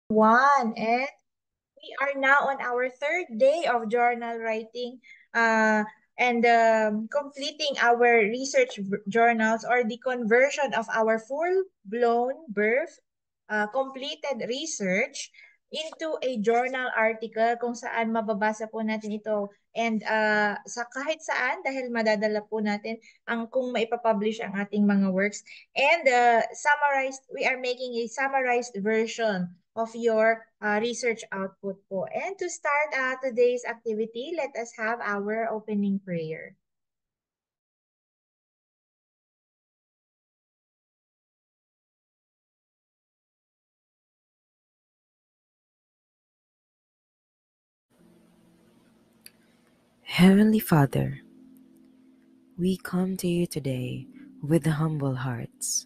One, and we are now on our third day of journal writing and completing our research journals, or the conversion of our full-blown birth completed research into a journal article kung saan mababasa po natin ito and sa kahit saan dahil madadala po natin ang kung maipapublish ang ating mga works, and summarized, we are making a summarized version of your research output po. And to start today's activity, let us have our opening prayer. Heavenly Father, we come to you today with humble hearts,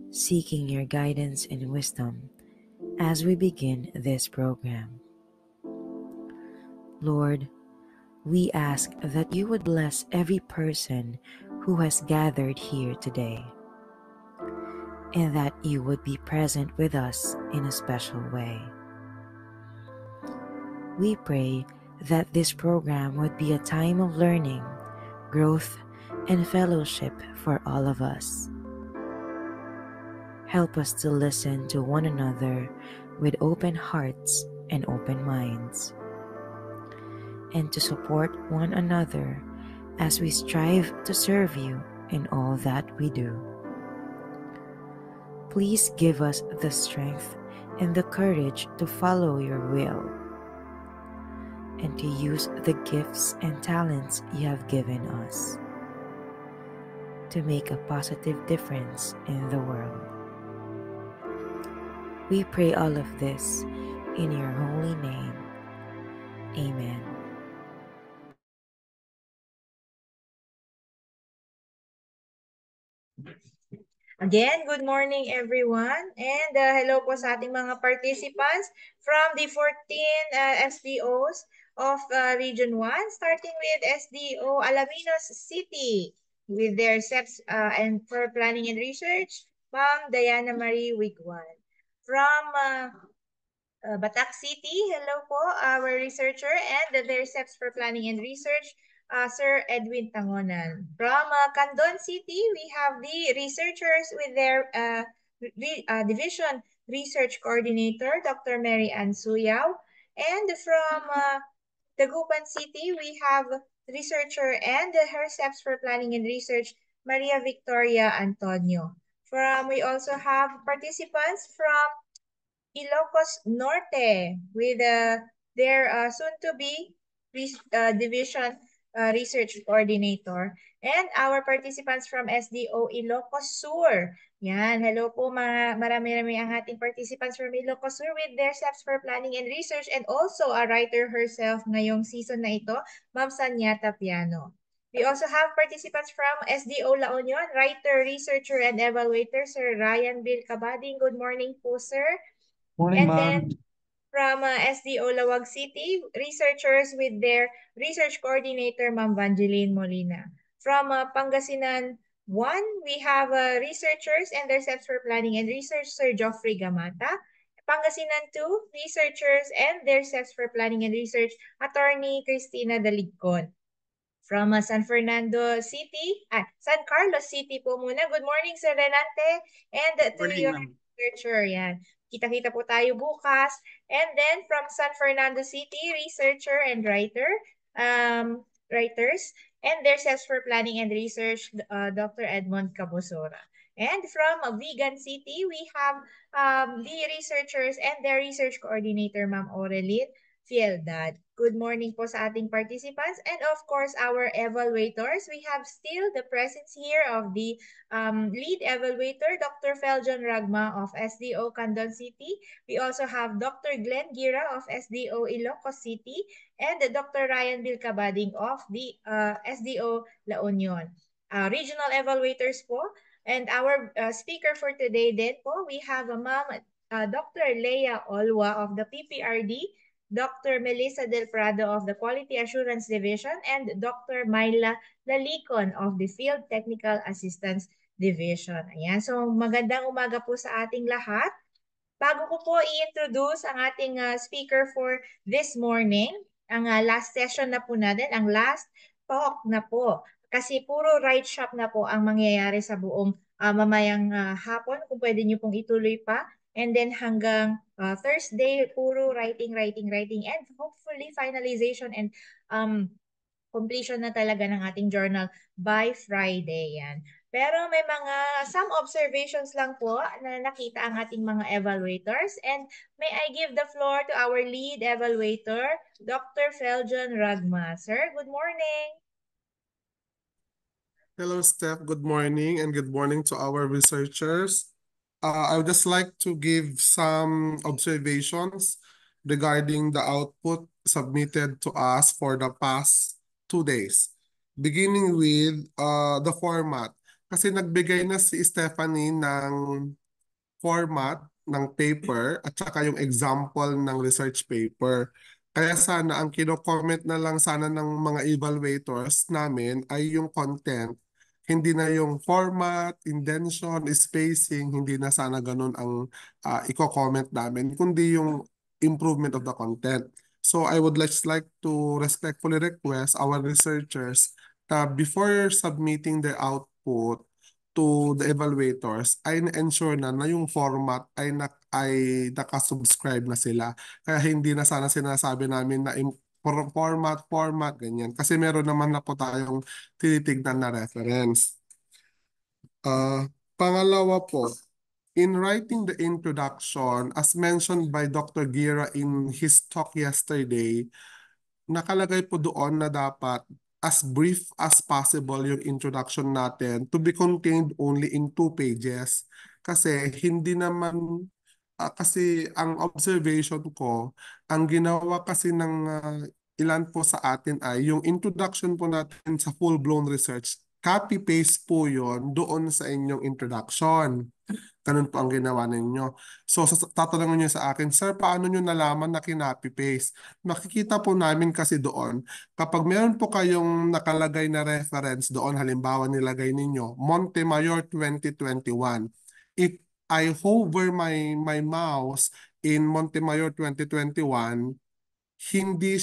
seeking your guidance and wisdom as we begin this program. Lord, we ask that you would bless every person who has gathered here today, and that you would be present with us in a special way. We pray that this program would be a time of learning, growth, and fellowship for all of us. Help us to listen to one another with open hearts and open minds, and to support one another as we strive to serve you in all that we do. Please give us the strength and the courage to follow your will and to use the gifts and talents you have given us to make a positive difference in the world. We pray all of this in your holy name. Amen. Again, good morning everyone, and hello po sa ating mga participants from the 14 SDOs of Region 1, starting with SDO Alaminos City with their SEPs and for planning and research, Ma'am Diana Marie Wigwan. From Batak City, hello po, our researcher and their SEPs for planning and research, Sir Edwin Tangonan. From Candon City, we have the researchers with their division research coordinator, Dr. Mary Ann Suyao. And from Dagupan City, we have researcher and her SEPs for planning and research, Maria Victoria Antonio. We also have participants from Ilocos Norte with their soon-to-be division research coordinator, and our participants from SDO Ilocos Sur. Yan, hello po marami-rami ang ating participants from Ilocos Sur with their steps for planning and research, and also a writer herself ngayong season na ito, Ma'am Sanyata Piano. We also have participants from SDO La Union, writer, researcher, and evaluator, Sir Ryan Bill Cabading. Good morning po, sir. Morning, And ma'am. then from SDO Lawag City, researchers with their research coordinator, Ma'am Vangeline Molina. From Pangasinan 1, we have researchers and their steps for planning and research, Sir Geoffrey Gamata. Pangasinan 2, researchers and their steps for planning and research, Attorney Cristina Daligcon. From San Fernando City, San Carlos City po muna. Good morning, Sir Renante. And to your researcher, yan. Kita-kita po tayo bukas. And then from San Fernando City, researcher and writers, and their steps for planning and research, Dr. Edmond Cabosora. And from Vegan City, we have the researchers and their research coordinator, Ma'am Aureline Fieldad. Good morning po sa ating participants, and of course our evaluators. We have still the presence here of the lead evaluator, Dr. Feljon Ragma of SDO Candon City. We also have Dr. Glenn Gira of SDO Ilocos City, and Dr. Ryan Vilcabading of the SDO La Union. Regional evaluators po, and our speaker for today din po, we have Ma'am Dr. Leia Olwa of the PPRD, Dr. Melissa Del Prado of the Quality Assurance Division, and Dr. Myla Lalicon of the Field Technical Assistance Division. Ayan, so magandang umaga po sa ating lahat. Bago ko po i-introduce ang ating speaker for this morning, ang last session na po natin, ang last talk na po. Kasi puro right shop na po ang mangyayari sa buong mamayang hapon, kung pwede nyo pong ituloy pa. And then hanggang Thursday, puro writing, writing, writing, and hopefully finalization and completion na talaga ng ating journal by Friday yan. Pero may some observations lang po na nakita ang ating mga evaluators. And may I give the floor to our lead evaluator, Dr. Feljon Ragma. Sir, good morning. Hello, Steph. Good morning and good morning to our researchers. I would just like to give some observations regarding the output submitted to us for the past 2 days. Beginning with the format. Kasi nagbigay na si Stephanie ng format ng paper at saka yung example ng research paper. Kaya sana ang kino-comment na lang sana ng mga evaluators namin ay yung content. Hindi na yung format, indention, spacing, hindi na sana ganun ang i-comment namin, kundi yung improvement of the content. So I would just like to respectfully request our researchers that before submitting their output to the evaluators ay na-ensure na yung format ay nakasubscribe na sila. Kaya hindi na sana sinasabi namin na format, ganyan. Kasi meron naman na po tayong tinitignan na reference. Pangalawa po, in writing the introduction, as mentioned by Dr. Gira in his talk yesterday, nakalagay po doon na dapat as brief as possible yung introduction natin to be contained only in 2 pages. Kasi hindi naman, kasi ang observation ko, ang ginawa kasi ng ilan po sa atin ay yung introduction po natin sa full-blown research, copy-paste po yon doon sa inyong introduction. Ganun po ang ginawa ninyo. So, tatanungin niyo sa akin, Sir, paano niyo nalaman na kinopy-paste? Makikita po namin kasi doon, kapag meron po kayong nakalagay na reference doon, halimbawa nilagay ninyo, Montemayor 2021. If I hover my mouse in Montemayor 2021, hindi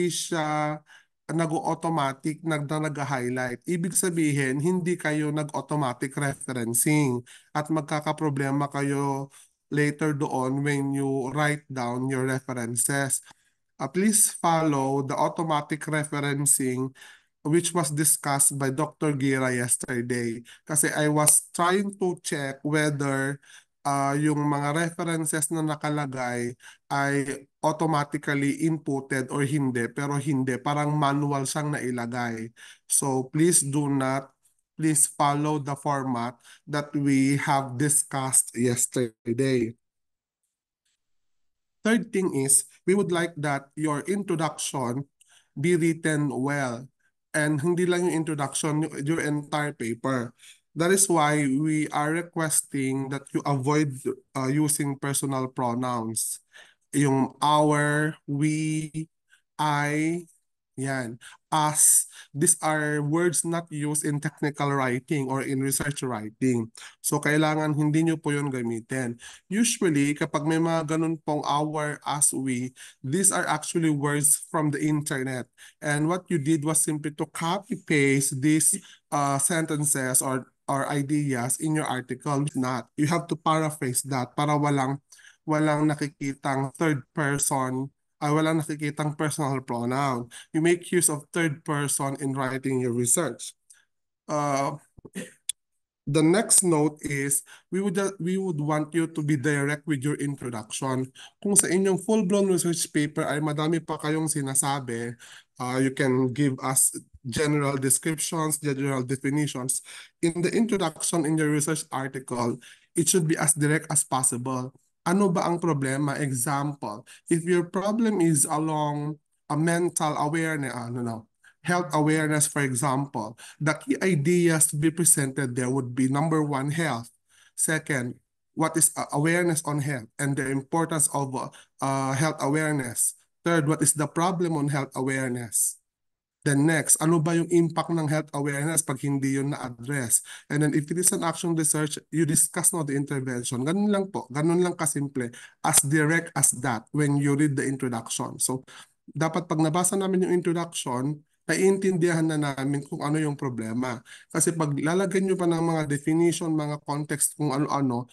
siya nag-automatic nag-highlight. Ibig sabihin, hindi kayo nag-automatic referencing at magkakaproblema kayo later doon when you write down your references. Please follow the automatic referencing which was discussed by Dr. Gira yesterday. Kasi I was trying to check whether yung mga references na nakalagay ay automatically inputted or hindi. Pero hindi, parang manual siyang nailagay. So please follow the format that we have discussed yesterday. Third thing is, we would like that your introduction be written well. And hindi lang yung introduction, your entire paper. That is why we are requesting that you avoid using personal pronouns. Yung our, we, I, yan. As these are words not used in technical writing or in research writing. So kailangan hindi nyo po yun gamitin. Usually, kapag may mga ganun pong our, as, we, these are actually words from the internet. And what you did was simply to copy-paste these sentences or ideas in your article. Not. You have to paraphrase that para walang nakikitang third person walang nakikitang personal pronoun. You make use of third person in writing your research. The next note is we would want you to be direct with your introduction. Kung sa inyong full-blown research paper ay madami pa kayong sinasabi, you can give us general descriptions, general definitions. In the introduction in your research article, it should be as direct as possible. Ano ba ang problema? Example, if your problem is along a mental awareness, health awareness, for example, the key ideas to be presented there would be number one, health. Second, what is awareness on health and the importance of health awareness. Third, what is the problem on health awareness? Then next, ano ba yung impact ng health awareness pag hindi yun na-address? And then if it is an action research, you discuss now the intervention. Ganun lang po, ganun lang kasimple, as direct as that when you read the introduction. So, dapat pag nabasa namin yung introduction, naiintindihan na namin kung ano yung problema. Kasi pag lalagyan nyo pa ng mga definition, mga context kung ano-ano,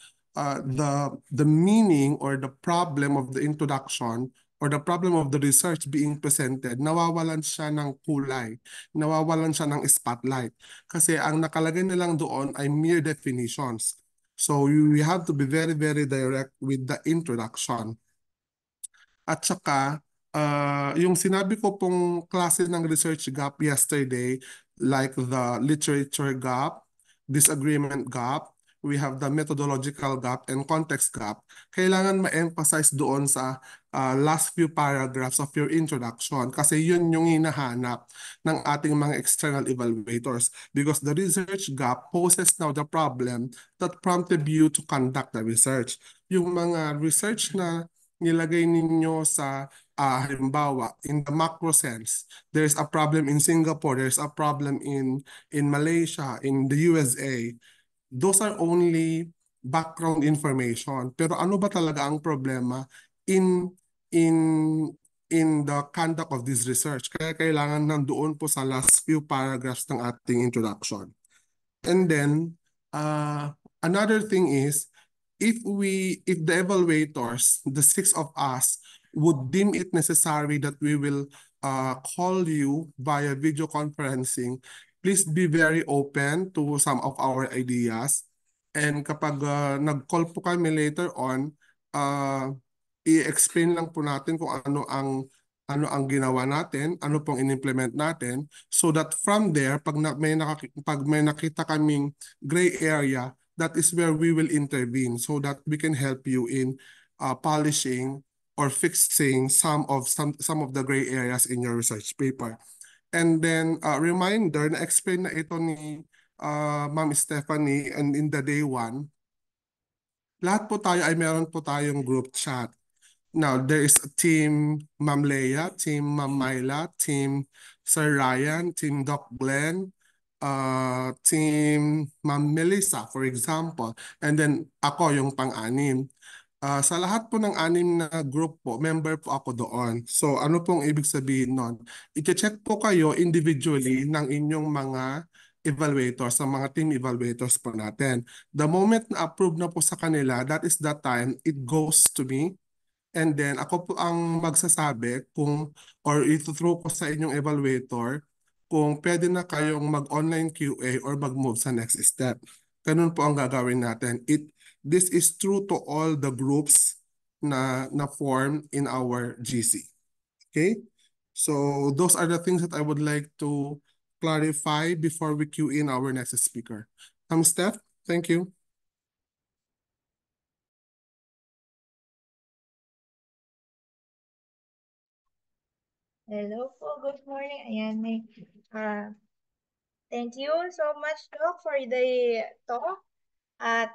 the meaning or the problem of the introduction or the problem of the research being presented, nawawalan siya ng kulay, nawawalan siya ng spotlight. Kasi ang nakalagay na lang doon ay mere definitions. So you have to be very, very direct with the introduction. At saka, yung sinabi ko pong klase ng research gap yesterday, like the literature gap, disagreement gap, we have the methodological gap and context gap, kailangan ma-emphasize doon sa last few paragraphs of your introduction kasi yun yung hinahanap ng ating mga external evaluators because the research gap poses now the problem that prompted you to conduct the research. Yung mga research na nilagay ninyo sa halimbawa in the macro sense, there's a problem in Singapore, there's a problem in Malaysia, in the USA. Those are only background information. Pero ano ba talaga ang problema in in in the conduct of this research? Kaya kailangan nandoon po sa last few paragraphs ng ating introduction. And then another thing is if the evaluators, the six of us, would deem it necessary that we will call you via video conferencing, please be very open to some of our ideas. And kapag nag-call po kami later on, i-explain lang po natin kung ano ang ginawa natin, ano pong in-implement natin, so that from there, pag may nakita kaming gray area, that is where we will intervene so that we can help you in polishing or fixing some of the gray areas in your research paper. And then, reminder, na-explain na ito ni Ma'am Stephanie and in the day one, lahat po tayo ay meron po tayong group chat. Now, there is a team Ma'am Leia, team Ma'am Myla, team Sir Ryan, team Doc Glenn, team Ma'am Melissa, for example. And then ako yung pang-anim. Sa lahat po ng anim na group po, member po ako doon. So ano pong ibig sabihin nun? I-check po kayo individually ng inyong mga evaluators, sa mga team evaluators po natin. The moment na approve na po sa kanila, that is the time it goes to me. And then ako po ang magsasabi kung or ito-throw ko sa inyong evaluator kung pwede na kayong mag-online QA or mag-move sa next step. Ganun po ang gagawin natin. This is true to all the groups na form in our GC. Okay? So those are the things that I would like to clarify before we queue in our next speaker. Steph, thank you. Hello po, good morning. Ayan, thank you so much, Doc, for the talk. At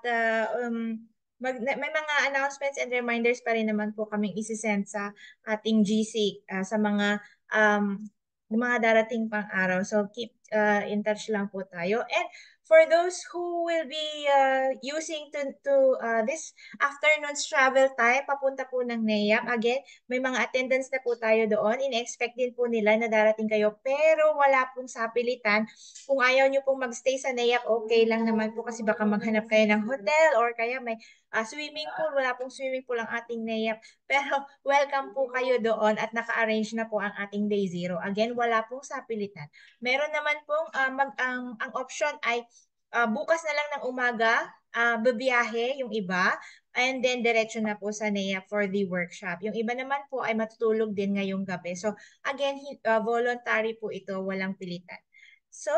may mga announcements and reminders pa rin naman po kaming isisend sa ating GC sa um, mga darating pang araw. So keep in touch lang po tayo. And for those who will be using this afternoon's travel time, papunta po ng NEAM, again, may mga attendance na po tayo doon. In-expect din po nila na darating kayo, pero wala pong sapilitan. Kung ayaw nyo pong magstay sa NEAM, okay lang naman po kasi baka maghanap kayo ng hotel or kaya may swimming pool. Wala pong swimming pool ang ating NEAM. Pero welcome po kayo doon at naka-arrange na po ang ating day zero. Again, wala pong sapilitan. Meron naman pong ang option ay bukas na lang ng umaga, babiyahe yung iba, and then diretso na po sa NEA for the workshop. Yung iba naman po ay matutulog din ngayong gabi. So again, voluntary po ito, walang pilitan. So,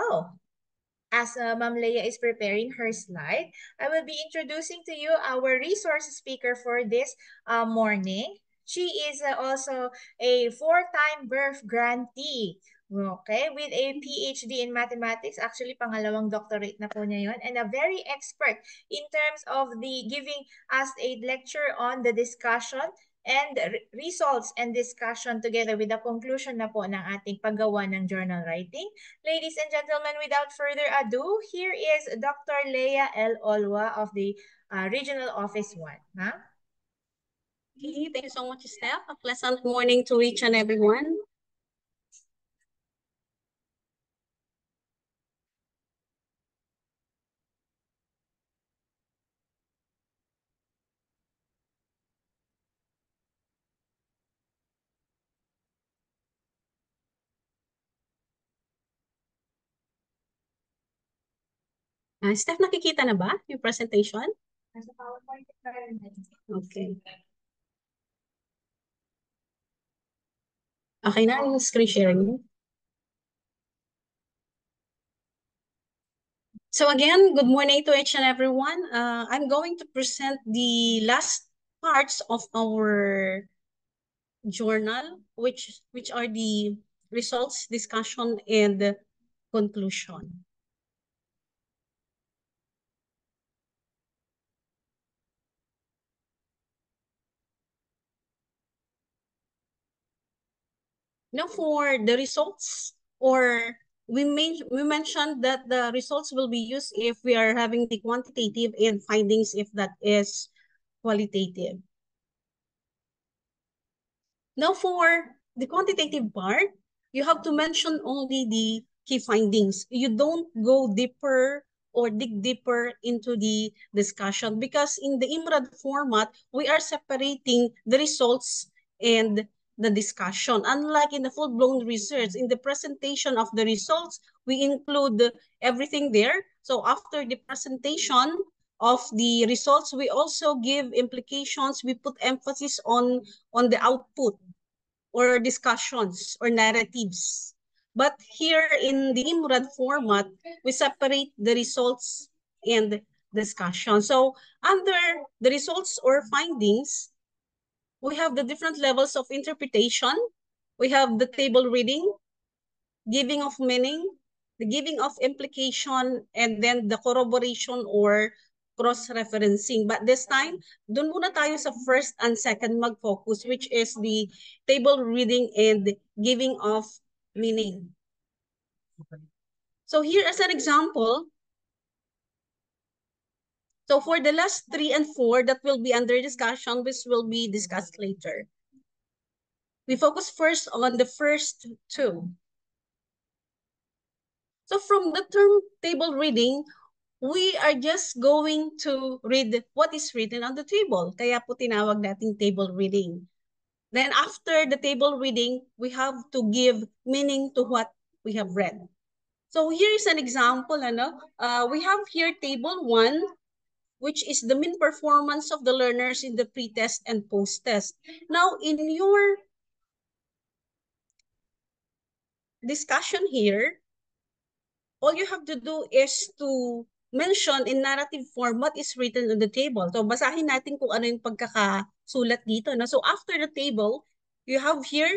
as Ma'am Leia is preparing her slide, I will be introducing to you our resource speaker for this morning. She is also a four-time birth grantee. Okay, with a PhD in mathematics, actually pangalawang doctorate na po niya yun, and a very expert in terms of the giving us a lecture on the discussion and results and discussion together with the conclusion na po ng ating paggawa ng journal writing. Ladies and gentlemen, without further ado, here is Dr. Leah L. Olwa of the Regional Office 1. Ma'am? Okay, thank you so much, Steph. A pleasant morning to each and everyone. Steph, nakikita na ba yung presentation? Nasa PowerPoint. Okay. Okay na yung screen sharing. So again, good morning to each and everyone. I'm going to present the last parts of our journal, which are the results, discussion, and conclusion. Now for the results, or we mentioned that the results will be used if we are having the quantitative and findings if that is qualitative. Now for the quantitative part, you have to mention only the key findings. You don't go deeper or dig deeper into the discussion because in the IMRAD format, we are separating the results and the discussion. Unlike in the full-blown research, in the presentation of the results, we include everything there. So after the presentation of the results, we also give implications. We put emphasis on the output or discussions or narratives. But here in the IMRAD format, we separate the results and discussion. So under the results or findings, we have the different levels of interpretation. We have the table reading, giving of meaning, the giving of implication, and then the corroboration or cross-referencing. But this time, dun muna tayo sa first and second mag-focus, which is the table reading and giving of meaning. So here as an example, so for the last 3 and 4 that will be under discussion, which will be discussed later. We focus first on the first 2. So from the term table reading, we are just going to read what is written on the table. Kaya po tinawag nating table reading. Then after the table reading, we have to give meaning to what we have read. So here is an example. We have here table 1, which is the mean performance of the learners in the pre-test and post-test. Now, in your discussion here, all you have to do is to mention in narrative form what is written on the table. So, basahin natin kung ano yung pagkakasulat dito. No? So, after the table, you have here,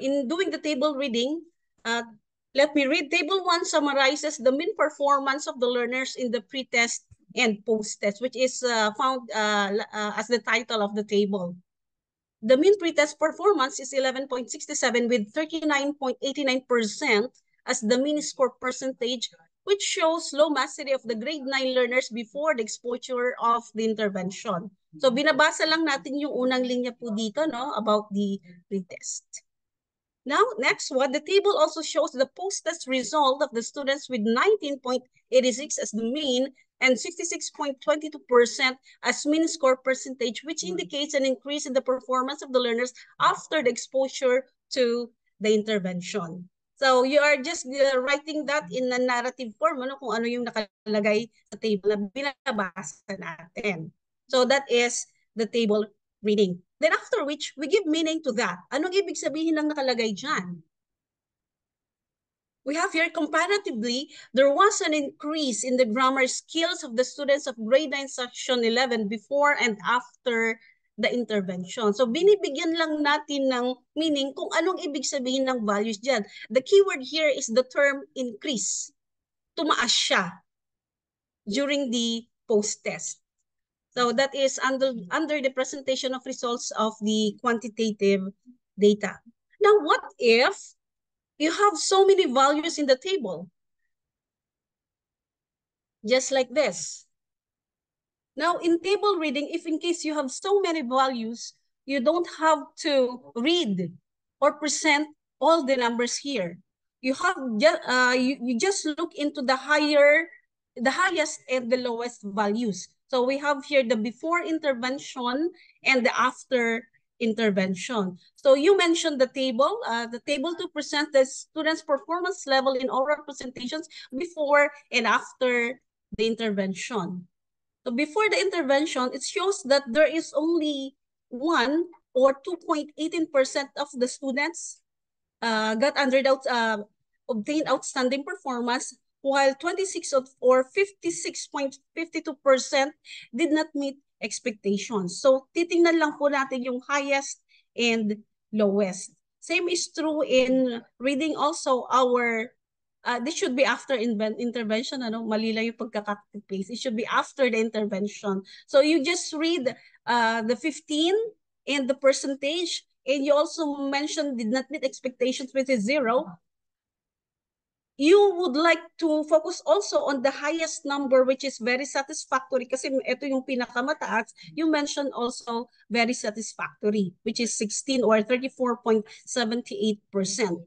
in doing the table reading, let me read. Table 1 summarizes the mean performance of the learners in the pre-test and post-test, which is found as the title of the table. The mean pre-test performance is 11.67 with 39.89% as the mean score percentage, which shows low mastery of the grade 9 learners before the exposure of the intervention. So binabasa lang natin yung unang linya po dito, no, about the pretest. Now, next one, the table also shows the post-test result of the students with 19.86 as the mean and 66.22% as mean score percentage, which indicates an increase in the performance of the learners after the exposure to the intervention. So you are just writing that in a narrative form, ano, kung ano yung nakalagay sa table na binabasa natin. So that is the table reading. Then after which, we give meaning to that. Anong ibig sabihin ng nakalagay dyan? We have here, comparatively, there was an increase in the grammar skills of the students of grade 9 section 11 before and after the intervention. So binibigyan lang natin ng meaning kung anong ibig sabihin ng values dyan. The keyword here is the term increase. Tumaas siya during the post-test. So that is under the presentation of results of the quantitative data. Now, what if you have so many values in the table? Just like this. Now, in table reading, if in case you have so many values, you don't have to read or present all the numbers here. You have you just look into the highest and the lowest values. So we have here the before intervention and the after intervention. So you mentioned the table to present the students' performance level in oral presentations before and after the intervention. So before the intervention, it shows that there is only 1 or 2.18% of the students obtained outstanding performance, while 26 or 56.52% did not meet expectations. So titingnan lang po natin yung highest and lowest. Same is true in reading also our this should be after intervention, mali lang yung pagka-copy-paste. It should be after the intervention. So you just read the 15 and the percentage, and you also mentioned did not meet expectations, which is 0. You would like to focus also on the highest number, which is very satisfactory, kasi ito yung pinakamataas. You mentioned also very satisfactory, which is 16 or 34.78%.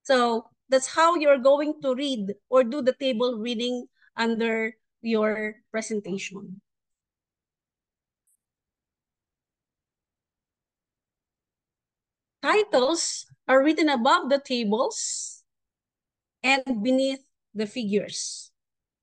So that's how you're going to read or do the table reading under your presentation. Titles are written above the tables and beneath the figures.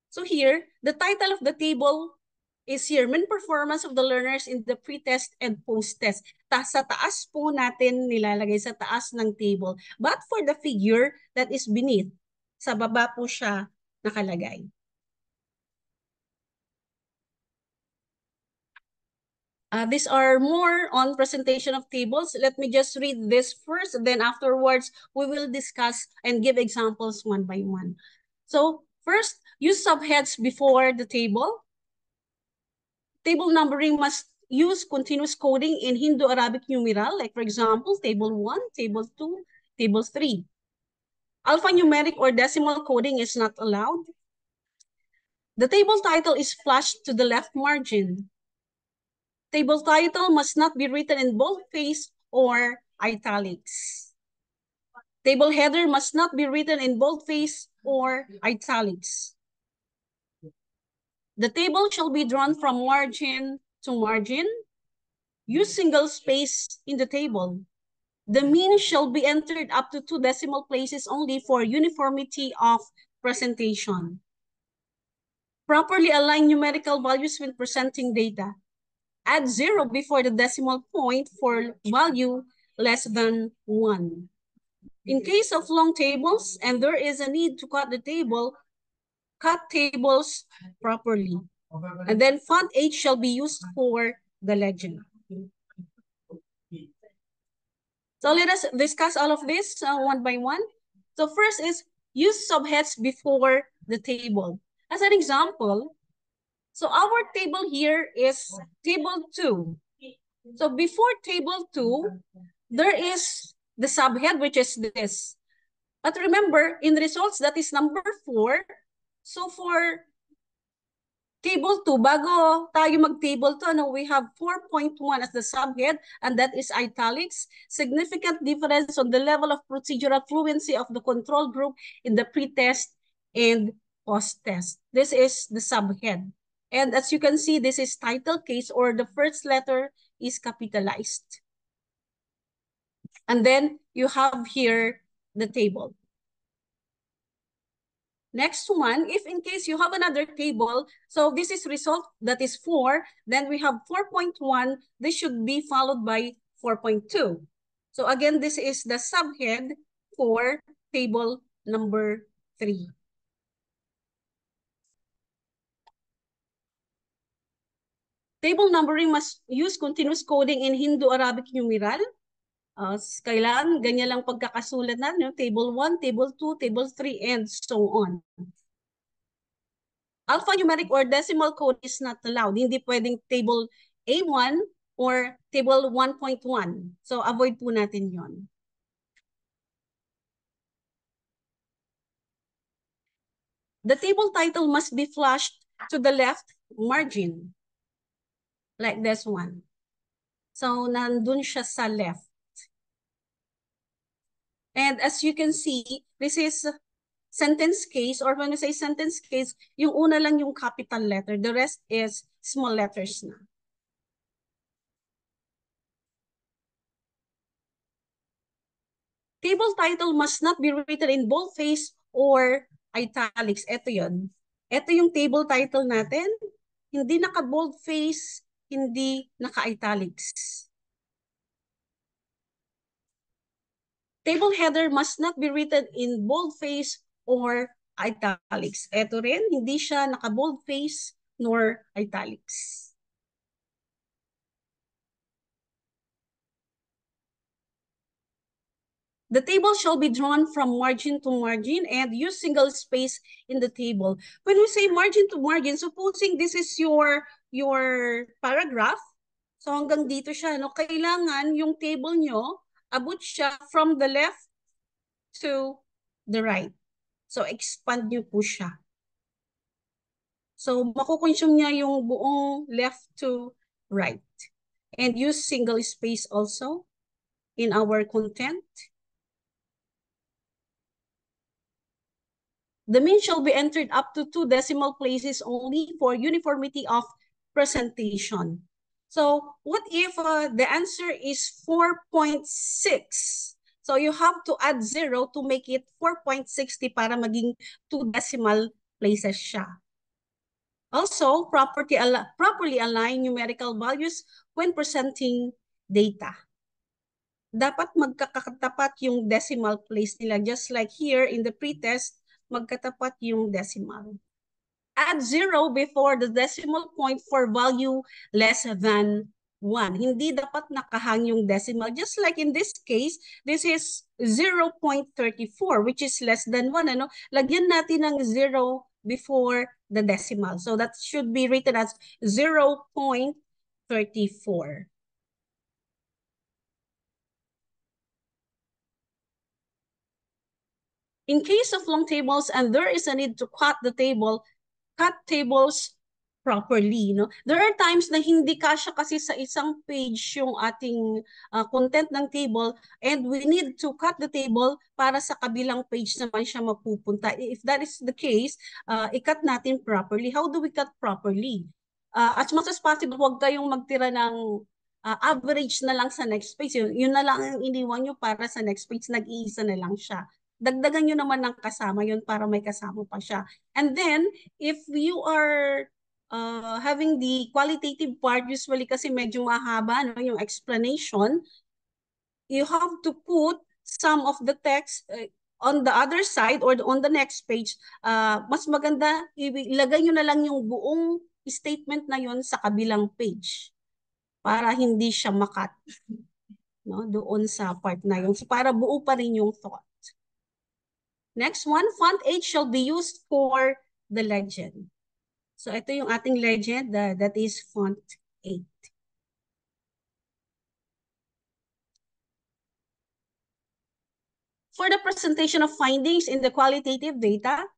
So here, the title of the table is here, main performance of the learners in the pre-test and post-test. Sa taas po natin nilalagay sa taas ng table. But for the figure that is beneath, sa baba po siya nakalagay. These are more on presentation of tables. Let me just read this first, then afterwards we will discuss and give examples one by one. So first, use subheads before the table. Table numbering must use continuous coding in Hindu-Arabic numeral, like for example, table 1, table 2, table 3. Alphanumeric or decimal coding is not allowed. The table title is flashed to the left margin. Table title must not be written in boldface or italics. Table header must not be written in boldface or italics. The table shall be drawn from margin to margin. Use single space in the table. The mean shall be entered up to 2 decimal places only for uniformity of presentation. Properly align numerical values when presenting data. Add 0 before the decimal point for value less than 1. In case of long tables and there is a need to cut the table, cut tables properly. And then font H shall be used for the legend. So let us discuss all of this one by one. So first is use subheads before the table. As an example, so our table here is table 2. So before table 2, there is the subhead, which is this. But remember, in results, that is number 4. So for table 2, bago tayo mag-table 2, we have 4.1 as the subhead, and that is italics. Significant difference on the level of procedural fluency of the control group in the pre-test and post-test. This is the subhead. And as you can see, this is title case, or the first letter is capitalized. And then you have here the table. Next one, if in case you have another table, so this is result, that is 4, then we have 4.1, this should be followed by 4.2. So again, this is the subhead for table number 3. Table numbering must use continuous coding in Hindu-Arabic numeral. Kailangan ganyan lang pagkakasulat natin, table 1, table 2, table 3, and so on. Alphanumeric or decimal code is not allowed. Hindi pwedeng table A1 or table 1.1. So avoid po natin yon. The table title must be flushed to the left margin, like this one. So nandun siya sa left. And as you can see, this is sentence case, or when we say sentence case, yung una lang yung capital letter, the rest is small letters na. Table title must not be written in boldface or italics. Ito yun. Ito yung table title natin. Hindi naka-boldface, hindi naka-italics. Table header must not be written in boldface or italics. Ito rin, hindi siya naka-boldface nor italics. The table shall be drawn from margin to margin and use single space in the table. When we say margin to margin, supposing this is your paragraph, so hanggang dito siya, no? Kailangan yung table nyo, abot siya from the left to the right. So expand nyo po siya. So makukonsume niya yung buong left to right. And use single space also in our content. The mean shall be entered up to 2 decimal places only for uniformity of presentation. So what if the answer is 4.6? So you have to add 0 to make it 4.60 para maging 2 decimal places siya. Also, properly align numerical values when presenting data. Dapat magkakatapat yung decimal place nila, just like here in the pretest, magkatapat yung decimal. Add 0 before the decimal point for value less than 1. Hindi dapat nakahang yung decimal. Just like in this case, this is 0.34, which is less than 1. Ano? Lagyan natin ng 0 before the decimal. So that should be written as 0.34. In case of long tables and there is a need to cut the table, cut tables properly. No? There are times na hindi kasya kasi sa isang page yung ating content ng table and we need to cut the table para sa kabilang page naman siya mapupunta. If that is the case, i-cut natin properly. How do we cut properly? As much as possible, huwag kayong magtira ng average na lang sa next page. Yun na lang ang iniwan nyo para sa next page, nag-iisa na lang siya. Dagdagan nyo naman ng kasama yun para may kasama pa siya. And then, if you are having the qualitative part, usually kasi medyo mahaba, no, yung explanation, you have to put some of the text on the other side or on the next page. Mas maganda, ilagay nyo na lang yung buong statement na yun sa kabilang page para hindi siya makat, no, doon sa part na yun. So para buo pa rin yung thought. Next one, font age shall be used for the legend. So ito yung ating legend, that is font 8. For the presentation of findings in the qualitative data,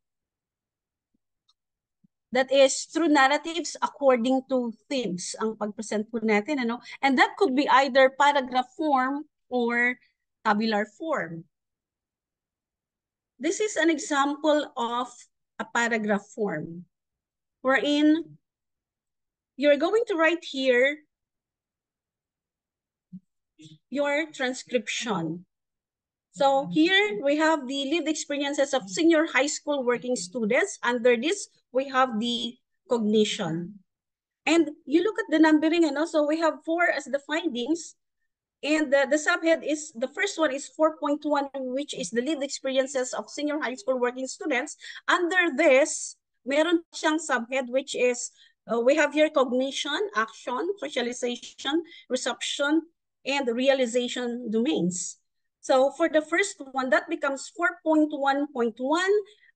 that is through narratives according to themes ang pag-present po natin. Ano? And that could be either paragraph form or tabular form. This is an example of a paragraph form wherein you're going to write here your transcription. So here we have the lived experiences of senior high school working students. Under this, we have the cognition. And you look at the numbering, and also we have 4 as the findings. And the subhead is, the first one is 4.1, which is the lived experiences of senior high school working students. Under this, meron siyang subhead, which is, we have here cognition, action, socialization, reception, and realization domains. So for the first one, that becomes 4.1.1,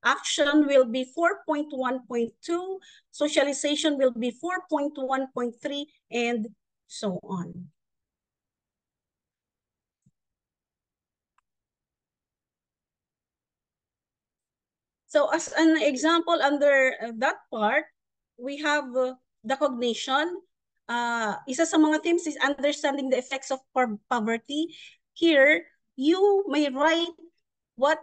Action will be 4.1.2, socialization will be 4.1.3, and so on. So as an example under that part, we have the cognition. Isa sa mga themes is understanding the effects of poverty. Here, you may write what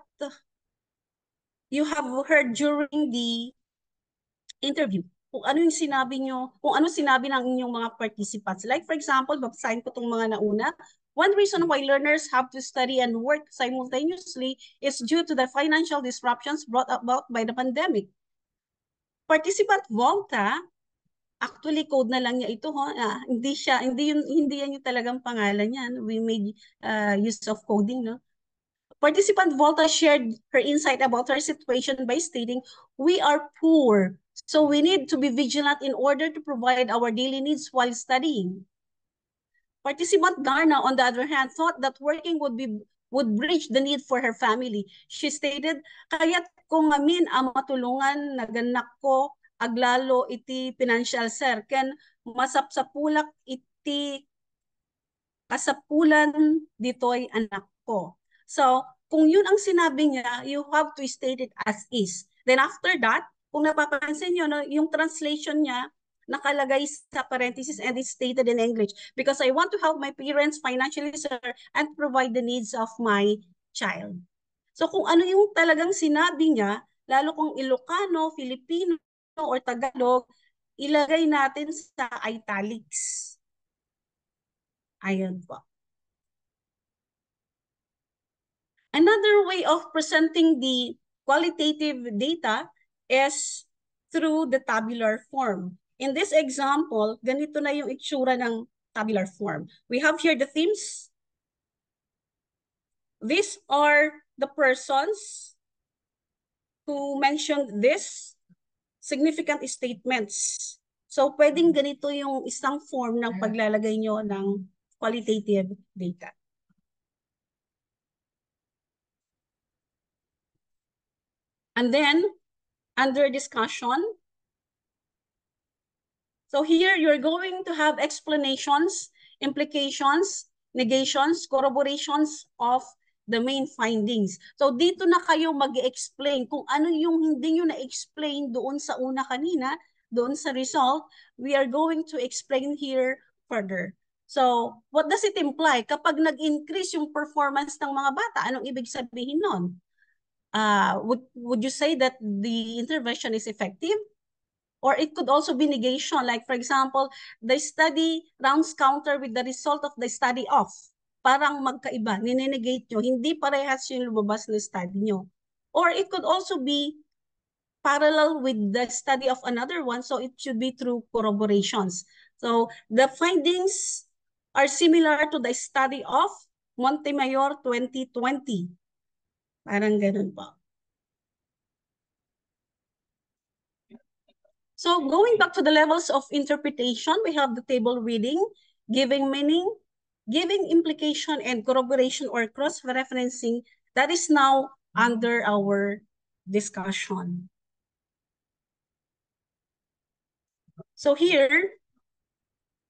you have heard during the interview. Kung ano yung sinabi nyo, kung ano sinabi ng inyong mga participants. Like for example, babasahin ko itong mga nauna. One reason why learners have to study and work simultaneously is due to the financial disruptions brought about by the pandemic. Participant Volta, actually code na lang niya ito, hindi yan yung talagang pangalan niya. We made use of coding, no? Participant Volta shared her insight about her situation by stating, "We are poor, so we need to be vigilant in order to provide our daily needs while studying." Participant Darna, on the other hand, thought that working would bridge the need for her family. She stated, "Kaya't kung amin ang matulungan naganak ko aglalo iti financial sir ken masapsapulak iti kasapulan ditoy anak ko." So, kung yun ang sinabi niya, you have to state it as is. Then after that, kung napapansin nyo, no, yung translation niya, nakalagay sa parenthesis and it's stated in English. Because I want to help my parents financially, sir, and provide the needs of my child. So kung ano yung talagang sinabi niya, lalo kung Ilocano, Filipino, or Tagalog, ilagay natin sa italics. Ayun po. Another way of presenting the qualitative data is through the tabular form. In this example, ganito na yung itsura ng tabular form. We have here the themes. These are the persons who mentioned this significant statements. So, pwedeng ganito yung isang form ng paglalagay nyo ng qualitative data. And then, under discussion, so here you're going to have explanations, implications, negations, corroborations of the main findings. So dito na kayo mag-explain kung ano yung hindi nyo na-explain doon sa una kanina, doon sa result, we are going to explain here further. So what does it imply? Kapag nag-increase yung performance ng mga bata, anong ibig sabihin nun? Would you say that the intervention is effective? Or it could also be negation. Like for example, the study rounds counter with the result of the study of. Parang magkaiba, ninenegate nyo. Hindi parehas yung lumabas na study nyo. Or it could also be parallel with the study of another one. So it should be through corroborations. So the findings are similar to the study of Montemayor 2020. Parang ganun po. So going back to the levels of interpretation, we have the table reading, giving meaning, giving implication, and corroboration or cross-referencing. That is now under our discussion. So here,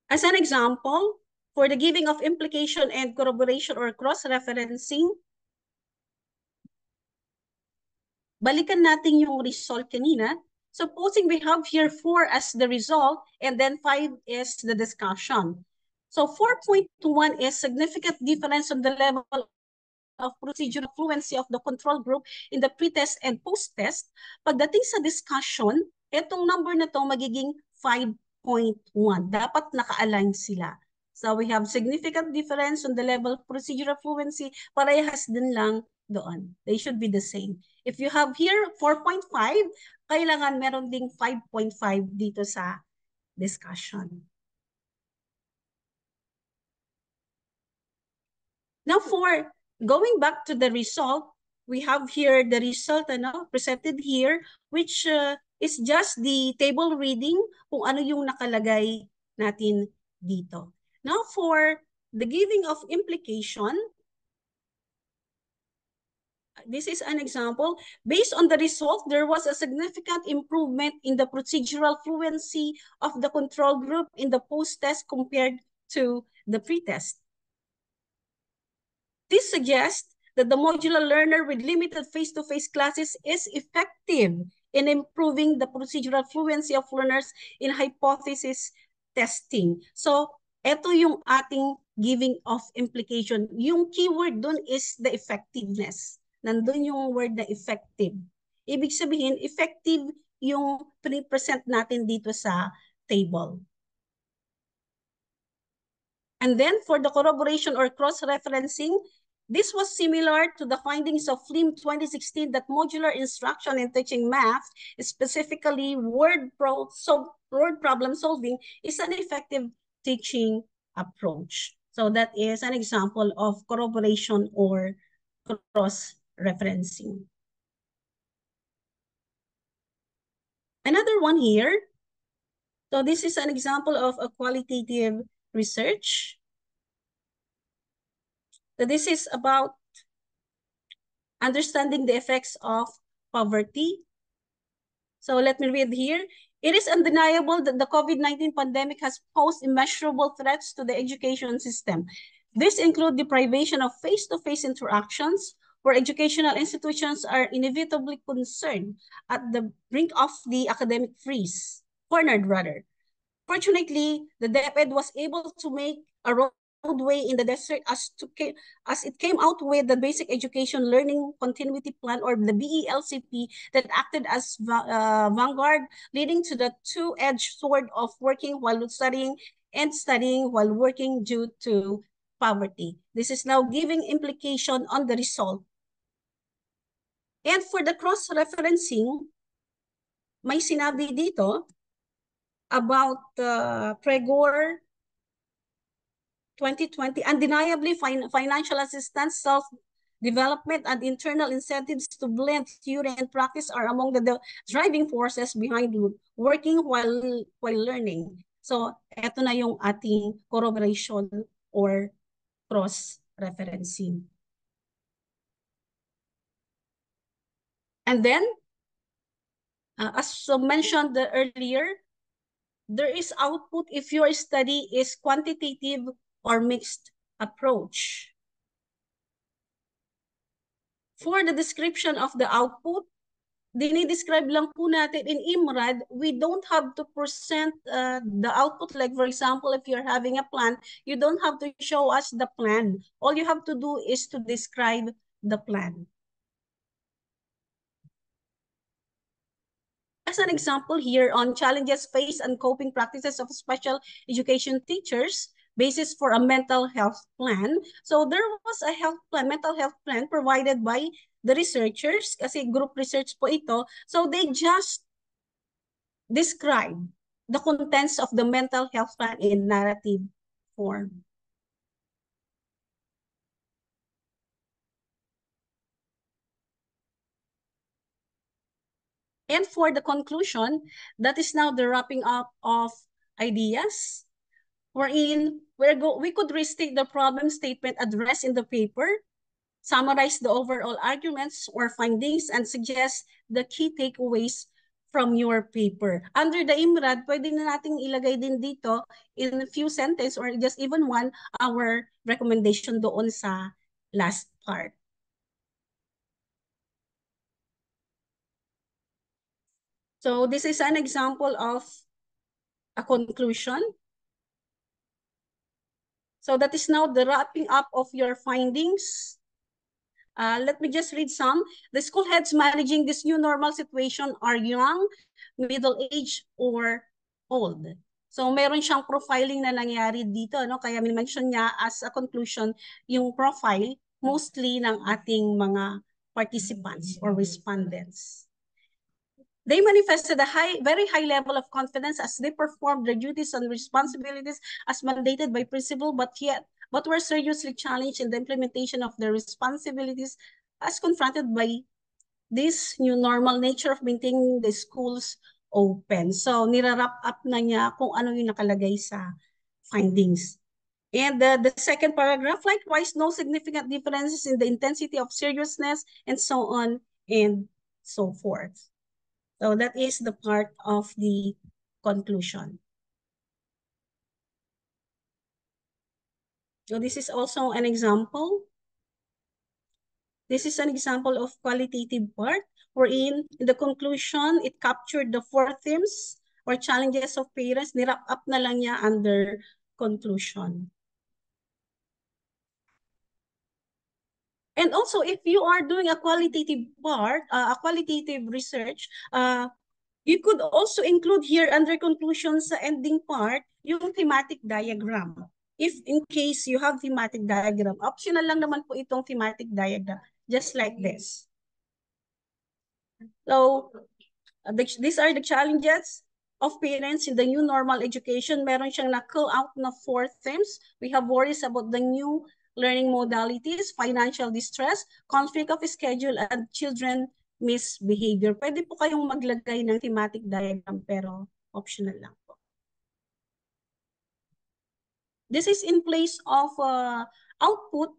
as an example, for the giving of implication and corroboration or cross-referencing, balikan natin yung result kanina. Supposing we have here 4 as the result and then 5 is the discussion. So 4.1 is significant difference on the level of procedural fluency of the control group in the pre-test and post-test. Pagdating sa discussion, itong number na to magiging 5.1. Dapat naka-align sila. So we have significant difference on the level of procedural fluency. Parehas din lang doon. They should be the same. If you have here 4.5, kailangan meron ding 5.5 dito sa discussion. Now for going back to the result, we have here the result presented here, which is just the table reading kung ano yung nakalagay natin dito. Now for the giving of implication, This is an example. Based on the result, there was a significant improvement in the procedural fluency of the control group in the post-test compared to the pre-test. This suggests that the modular learner with limited face-to-face classes is effective in improving the procedural fluency of learners in hypothesis testing. So, ito yung ating giving of implication. Yung keyword dun is the effectiveness. Nandun yung word na effective. Ibig sabihin, effective yung pre-present natin dito sa table. And then for the corroboration or cross-referencing, this was similar to the findings of FLIM 2016 that modular instruction in teaching math, specifically word problem solving, is an effective teaching approach. So that is an example of corroboration or cross-referencing. Another one here. So this is an example of a qualitative research. So this is about understanding the effects of poverty. So let me read here. It is undeniable that the COVID-19 pandemic has posed immeasurable threats to the education system. These include deprivation of face-to-face interactions, where educational institutions are inevitably concerned at the brink of the academic cornered rather. Fortunately, the DepEd was able to make a roadway in the desert as it came out with the Basic Education Learning Continuity Plan, or the BELCP, that acted as vanguard, leading to the two-edged sword of working while studying and studying while working due to poverty. This is now giving implication on the result. And for the cross-referencing, may sinabi dito about Pregor 2020, undeniably financial assistance, self-development, and internal incentives to blend theory and practice are among the driving forces behind working while learning. So, eto na yung ating corroboration or cross-referencing. And then, as mentioned earlier, there is output if your study is quantitative or mixed approach. For the description of the output, dinidescribe lang po natin in IMRAD. We don't have to present the output. Like for example, if you're having a plan, you don't have to show us the plan. All you have to do is to describe the plan. As an example here on challenges faced and coping practices of special education teachers, basis for a mental health plan. So there was a mental health plan provided by the researchers, kasi group research po ito. So they just describe the contents of the mental health plan in narrative form. And for the conclusion, that is now the wrapping up of ideas, wherein we could restate the problem statement addressed in the paper, summarize the overall arguments or findings, and suggest the key takeaways from your paper. Under the IMRAD, pwede na nating ilagay din dito in a few sentences or just even one, our recommendation doon sa last part. So this is an example of a conclusion. So that is now the wrapping up of your findings. Let me just read some. The school heads managing this new normal situation are young, middle-aged, or old. So meron siyang profiling na nangyari dito, no? Kaya mention niya as a conclusion yung profile mostly ng ating mga participants or respondents. They manifested a very high level of confidence as they performed their duties and responsibilities as mandated by principle, but were seriously challenged in the implementation of their responsibilities as confronted by this new normal nature of maintaining the schools open. So, nira-wrap up na niya kung ano yung nakalagay sa findings. And the second paragraph, likewise, no significant differences in the intensity of seriousness and so on and so forth. So that is the part of the conclusion. So this is also an example. This is an example of qualitative part, wherein in the conclusion, it captured the four themes or challenges of parents. Nirap up na lang niya under conclusion. And also, if you are doing a qualitative part, a qualitative research, you could also include here under conclusions sa ending part, yung thematic diagram. If in case you have thematic diagram, optional lang naman po itong thematic diagram, just like this. So, these are the challenges of parents in the new normal education. Meron siyang na-call out na four themes. We have worries about the new learning modalities, financial distress, conflict of schedule, and children misbehavior. Pwede po kayong maglagay ng thematic diagram pero optional lang po. This is in place of output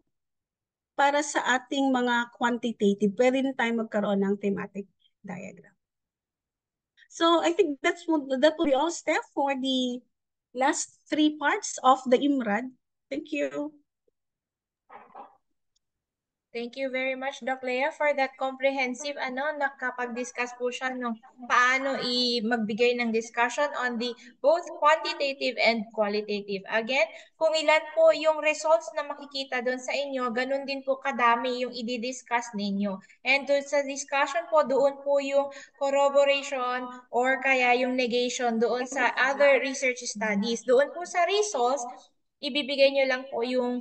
para sa ating mga quantitative. Pwede rin tayo magkaroon ng thematic diagram. So I think that will be all, Steph, for the last three parts of the IMRAD. Thank you. Thank you very much, Doc Lea, for that comprehensive, nakapag-discuss po siya ng paano magbigay ng discussion on the both quantitative and qualitative. Again, kung ilan po yung results na makikita doon sa inyo, ganun din po kadami yung i-discuss ninyo. And doon sa discussion po, doon po yung corroboration or kaya yung negation doon sa other research studies. Doon po sa results, ibibigay nyo lang po yung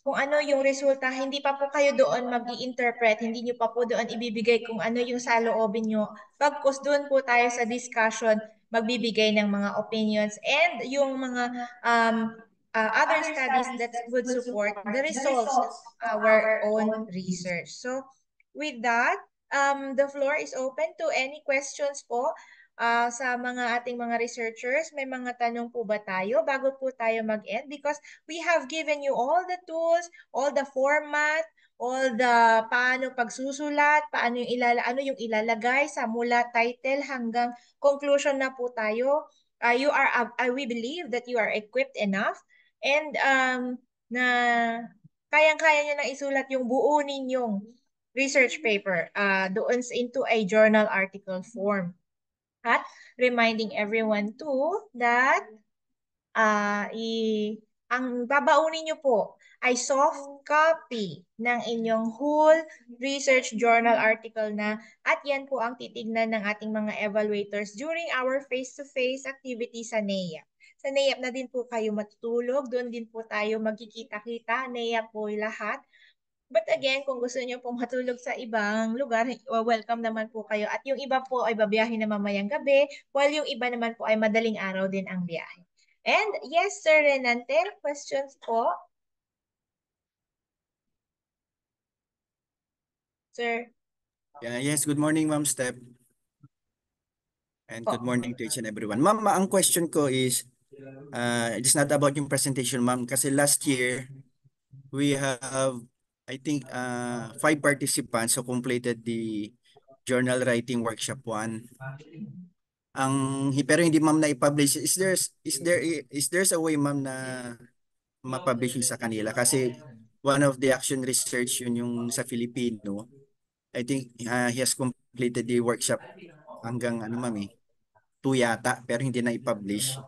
kung ano yung resulta, hindi pa po kayo doon mag-i-interpret, hindi nyo pa po doon ibibigay kung ano yung saloobin nyo. Pagkus doon po tayo sa discussion, magbibigay ng mga opinions and yung mga other studies that would support the results of our own research. So, with that, the floor is open to any questions po sa ating mga researchers. May mga tanong po ba tayo bago po tayo mag-end? Because we have given you all the tools, all the format, all the paano pagsusulat, paano yung ano yung ilalagay sa mula title hanggang conclusion na po tayo. We believe that you are equipped enough and na kayang-kaya nyo na isulat yung buo ninyong research paper doon into a journal article form. At reminding everyone too that ang babaunin nyo po ay soft copy ng inyong whole research journal article na at yan po ang titignan ng ating mga evaluators during our face-to-face activity sa NEA. Sa NEA na din po kayo matutulog, doon din po tayo magkikita-kita, NEA po lahat. But again, kung gusto niyo pong matulog sa ibang lugar, welcome naman po kayo. At yung iba po ay babiyahe na mamayang gabi, while yung iba naman po ay madaling araw din ang biyahe. And yes, Sir Renante, questions po? Sir? Yes, good morning, Ma'am Steph. And good morning to each and everyone. Ma'am, ang question ko is, it's not about yung presentation, ma'am. Kasi last year, we have, I think, 5 participants who completed the journal writing workshop 1. Pero hindi ma'am na i-publish. Is there a way, ma'am, na ma-publish sa kanila? Kasi one of the action research yung sa Filipino, I think he has completed the workshop hanggang ma'am 2 yata, pero hindi na i-publish.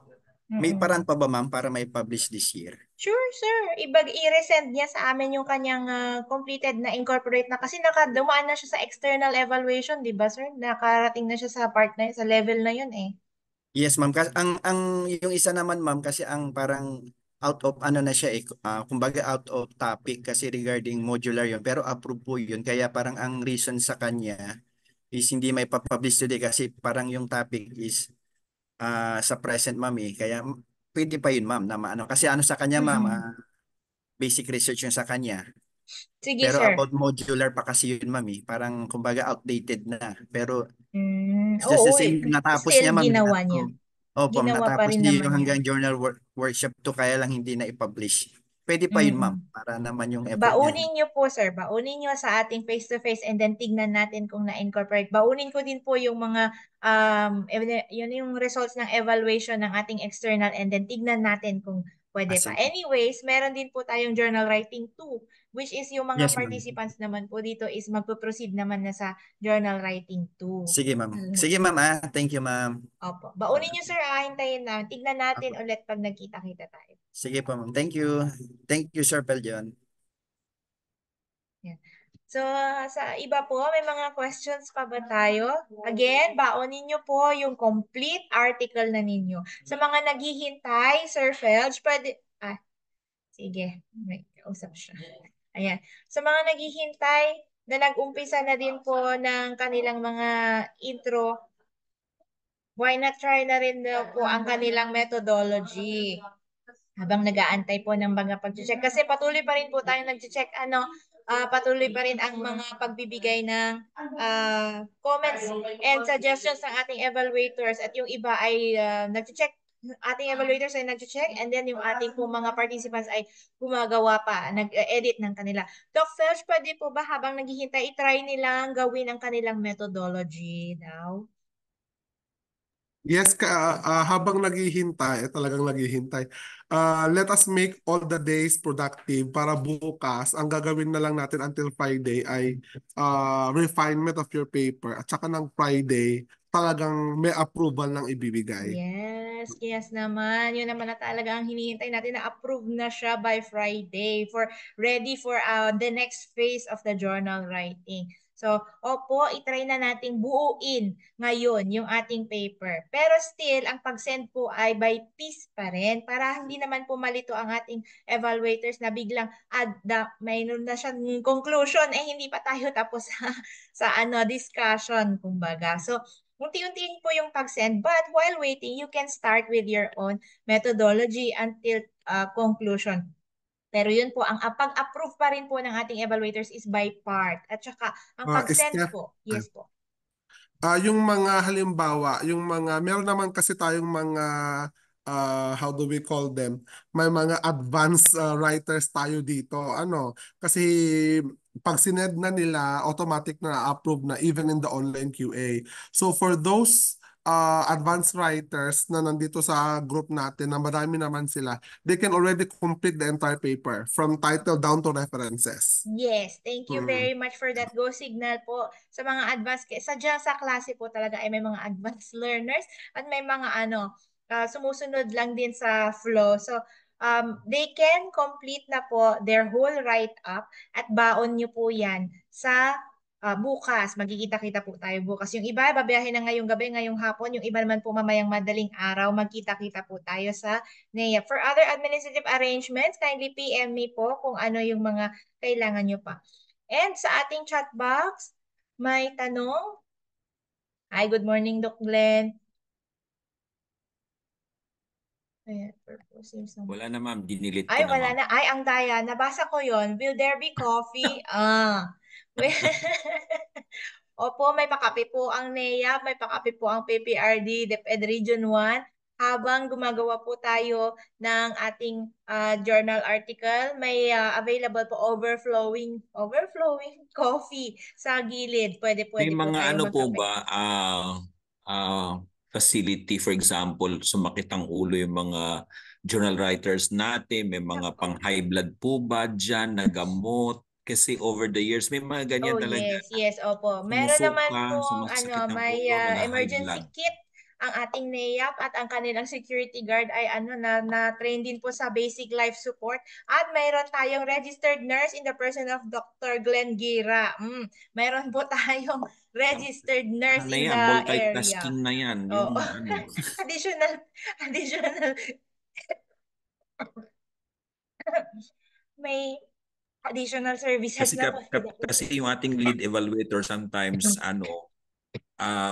May paraan pa ba, ma'am, para ma-publish this year? Sure, sir. I-resend niya sa amin yung kanyang completed na incorporate na kasi dumaan na siya sa external evaluation, di ba, sir? Nakarating na siya sa part na sa level na yun eh. Yes, ma'am. Ang yung isa naman, ma'am, kasi ang parang out of na siya kumbaga out of topic kasi regarding modular yun, pero approve po yun. Kaya parang ang reason sa kanya is hindi may publish today kasi parang yung topic is sa present, ma'am Kaya pwede pa yun, ma'am, na kasi sa kanya, ma'am, basic research yun sa kanya. Sige, Pero sir. about modular pa kasi yun, ma'am Parang kumbaga outdated na. Pero it's just Oo, the same natapos still niya, ma'am. ginawa niya. Opo, ginawa pa natapos rin niyo naman yung yan. hanggang journal workshop to kaya lang hindi na i-publish. Pwede pa yun, ma'am, Mm. para naman yung effort niya. Baunin nyo po, sir. Baunin nyo sa ating face-to-face and then tignan natin kung na-incorporate. Baunin ko din po yung mga, yun yung results ng evaluation ng ating external and then tignan natin kung pwede pa. Sige. Anyways, meron din po tayong journal writing 2, which is yung mga Yes, ma'am. participants naman po dito is magpo-proceed naman na sa journal writing 2. Sige, ma'am. Sige, ma'am. Thank you, ma'am. Opo. Baunin nyo, sir. Hintayin na. Tignan natin ulit pag nagkita-kita tayo. Sige po, ma'am. Thank you. Thank you, Sir Peljon. Yan. So, sa iba po, may mga questions pa ba tayo? Again, baonin nyo po yung complete article na ninyo. Sa mga naghihintay, Sir Felch, pwede... sige. May kausap siya. Ayan. Sa mga naghihintay na nag-umpisa na din po ng kanilang mga intro, why not try na rin po ang kanilang methodology habang nag-aantay po ng mga pag-check. Kasi patuloy pa rin po tayong nag-check, patuloy pa rin ang mga pagbibigay ng comments and suggestions ng ating evaluators at yung iba ay nag-check, ating evaluators ay nag-check and then yung ating po mga participants ay gumagawa pa, nag-edit ng kanila. Doc Felch, pwede po ba habang naghihintay, itry nilang gawin ang kanilang methodology now? Yes, habang naghihintay, talagang naghihintay, let us make all the days productive para bukas, ang gagawin na lang natin until Friday ay refinement of your paper at saka ng Friday, talagang may approval ng ibibigay. Yes, yes naman. Yun naman na talaga ang hinihintay natin na approve na siya by Friday for ready for the next phase of the journal writing. So, opo, itry na nating buuin ngayon yung ating paper. Pero still, ang pag-send po ay by piece pa rin para hindi naman po malito ang ating evaluators na biglang mayroon na siyang conclusion eh hindi pa tayo tapos sa discussion kumbaga. So, unti-untiin po yung pag-send but while waiting, you can start with your own methodology until conclusion. Pero yun po, ang pag-approve pa rin po ng ating evaluators is by part. At saka, ang pag-send Steph, po, yes po. yung mga halimbawa, yung mga, meron naman kasi tayong mga, how do we call them? May mga advanced writers tayo dito. Kasi pag sined na nila, automatic na approve na even in the online QA. So for those advanced writers na nandito sa group natin, na marami naman sila, they can already complete the entire paper from title down to references. Yes, thank you very much for that. Go signal po sa mga advanced, sadyang sa klase po talaga ay may mga advanced learners at may mga sumusunod lang din sa flow. So, they can complete na po their whole write-up at baon nyo po yan sa bukas. Magkikita-kita po tayo bukas. Yung iba, babiyahin na ngayong gabi, ngayong hapon. Yung iba naman po mamayang madaling araw, magkita-kita po tayo sa NEA. For other administrative arrangements, kindly PM me po kung ano yung mga kailangan nyo pa. And sa ating chat box, may tanong. Hi, good morning, Doc Glenn. Wala na, ma'am. Dinilit ko Ay, na, wala ma'am. na. Ay, ang daya. Nabasa ko yon. Will there be coffee? Opo, may pakape po ang NEA, may pakape po ang PPRD, DepEd Region 1. Habang gumagawa po tayo ng ating journal article, may available po overflowing coffee sa gilid. Pwede May po mga tayo ano po magkape. ba, facility, for example, sumakit ang ulo yung mga journal writers natin, may mga pang high blood po ba dyan na gamot? Kasi over the years, may mga ganyan talaga. Yes, opo. Meron naman Sumusuka, pong sumasakit ng may ulo, mga high emergency blood. kit ang ating NEAP at ang kanilang security guard ay na-train din po sa basic life support. At mayroon tayong registered nurse in the person of Dr. Glenn Gira. Mayroon po tayong registered nurse Ano in yan, the area. multitasking na yan. Yung, additional may additional services na po. Kasi yung ating lead evaluator sometimes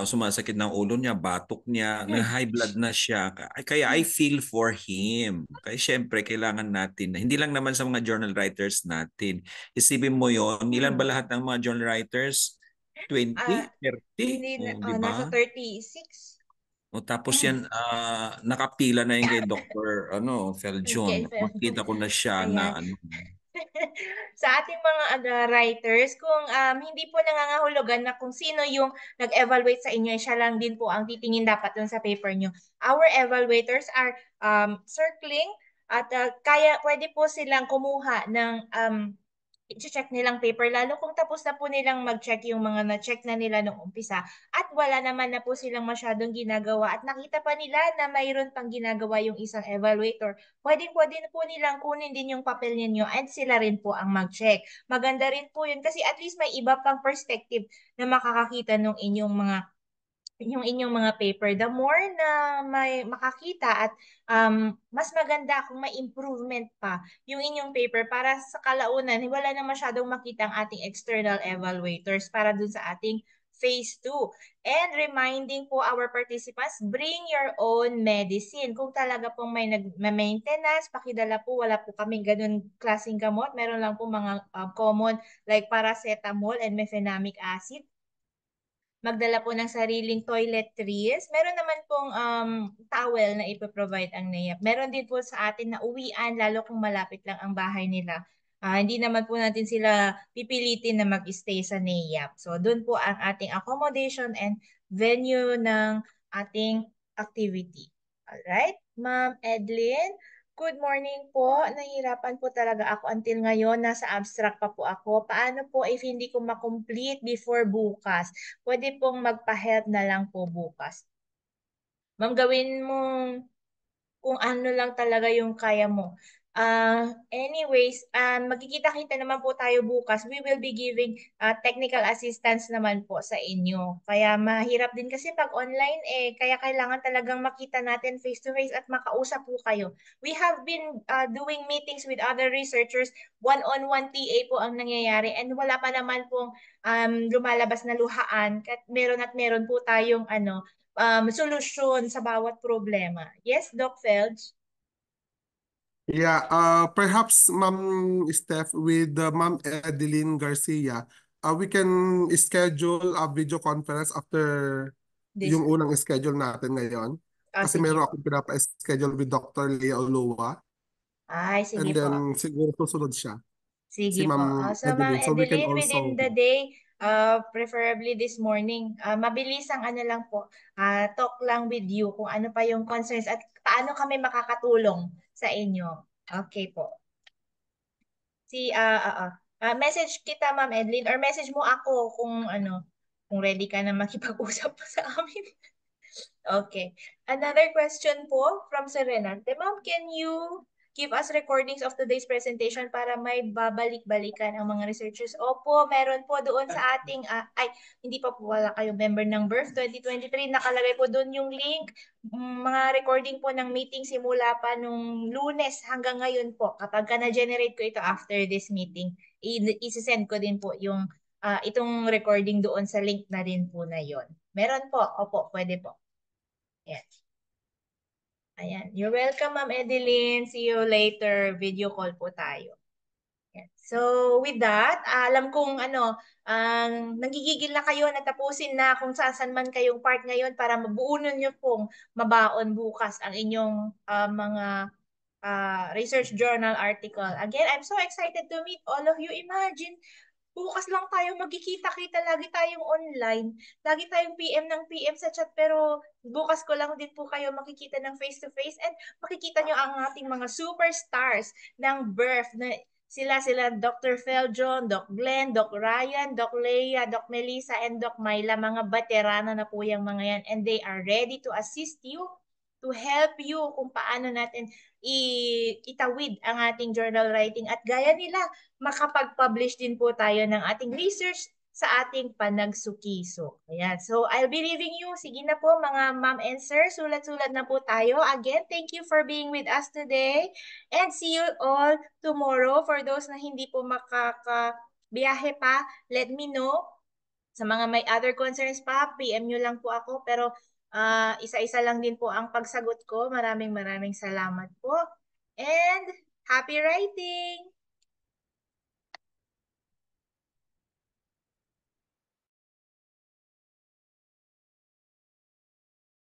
sumasakit ng ulo niya, batok niya, high blood na siya. Kaya I feel for him. Kaya syempre kailangan natin, hindi lang naman sa mga journal writers natin. Isipin mo yon, ilan ba lahat ng mga journal writers? 20? 30? Hindi, Di ba? nasa 36. O tapos yan, nakapila na yun kay Dr. Okay, Feljon. Fel. Makita ko na siya Ayan. na Sa ating mga writers, kung hindi po nangangahulugan na kung sino yung nag-evaluate sa inyo, siya lang din po ang titingin dapat dun sa paper nyo. Our evaluators are circling at pwede po silang kumuha ng i-check nilang paper, lalo kung tapos na po nilang mag-check yung mga na-check na nila nung umpisa at wala naman na po silang masyadong ginagawa at nakita pa nila na mayroon pang ginagawa yung isang evaluator, pwede na po nilang kunin din yung papel ninyo at sila rin po ang mag-check. Maganda rin po yun kasi at least may iba pang perspective na makakakita nung inyong mga paper. The more na may makakita at mas maganda kung may improvement pa yung inyong paper para sa kalaunan, wala na masyadong makita ang ating external evaluators para dun sa ating phase 2. And reminding po our participants, bring your own medicine. Kung talaga pong may maintenance, pakidala po, wala po kaming ganun klaseng gamot. Meron lang po mga common like paracetamol and mefenamic acid. Magdala po ng sariling toiletries. Meron naman pong towel na ipoprovide ang NAYAP. Meron din po sa atin na uwian, lalo kung malapit lang ang bahay nila. Hindi naman po natin sila pipilitin na mag-stay sa NAYAP. So, doon po ang ating accommodation and venue ng ating activity. Alright, Ma'am Edlin, good morning po. Nahirapan po talaga ako until ngayon. Nasa abstract pa po ako. Paano po if hindi ko makomplete before bukas? Pwede pong magpa-help na lang po bukas. Ma'am, gawin mo kung ano lang talaga yung kaya mo. Anyways, magkikita-kita naman po tayo bukas. We will be giving technical assistance naman po sa inyo. Kaya mahirap din kasi pag online kaya kailangan talagang makita natin face-to-face at makausap po kayo. We have been doing meetings with other researchers. One-on-one TA po ang nangyayari and wala pa naman pong lumalabas na luhaan. At meron po tayong solusyon sa bawat problema. Yes, Doc Felge? Yeah, perhaps Ma'am Steph with Ma'am Edeline Garcia, we can schedule a video conference after This yung week. unang schedule natin ngayon. Kasi Sige meron po. akong pinapa-schedule with Dr. Leah Olua. Ay, sige And po. then siguro susunod siya, si Sige po. Ma'am So, Ma'am Edeline. So we can Edeline, within also, the day, preferably this morning, mabilis ang lang po, talk lang with you kung ano pa yung concerns at paano kami makakatulong sa inyo. Okay po. Message kita, Ma'am Edeline, or message mo ako kung ready ka na makipag-usap sa amin. Okay. Another question po from Serenante. Ma'am, can you give us recordings of today's presentation para may babalik-balikan ang mga researchers? Opo, meron po doon sa ating, hindi pa po wala kayong member ng BIRF 2023. Nakalagay po doon yung link. Mga recording po ng meeting simula pa nung Lunes hanggang ngayon po. Kapag ka na-generate ko ito after this meeting, i-send ko din po yung itong recording doon sa link na din po na yon. Meron po. Opo, pwede po. Yes. Ayan. You're welcome, Ma'am Edeline. See you later. Video call po tayo. Yan. So, with that, alam kong nagigigil na kayo na tapusin na kung saan man kayong part ngayon para mabuunan nyo pong mabaon bukas ang inyong mga research journal article. Again, I'm so excited to meet all of you. Imagine, bukas lang tayo magkikita-kita, lagi tayong online, lagi tayong PM ng PM sa chat, pero bukas ko lang din po kayo makikita ng face-to-face and makikita nyo ang ating mga superstars ng birth na sila Dr. Feljon, Doc Glenn, Doc Ryan, Doc Leia, Doc Melissa, and Doc Myla. Mga veterano na po yung mga yan and they are ready to assist you, to help you kung paano natin itawid ang ating journal writing at gaya nila makapag-publish din po tayo ng ating research sa ating panagsukiso. Ayan. So, I'll be leaving you. Sige na po mga ma'am and sir. Sulat-sulat na po tayo. Again, thank you for being with us today. And see you all tomorrow. For those na hindi po makakabiyahe pa, let me know. Sa mga may other concerns pa, PM nyo lang po ako. Pero isa-isa lang din po ang pagsagot ko. Maraming salamat po. And happy writing!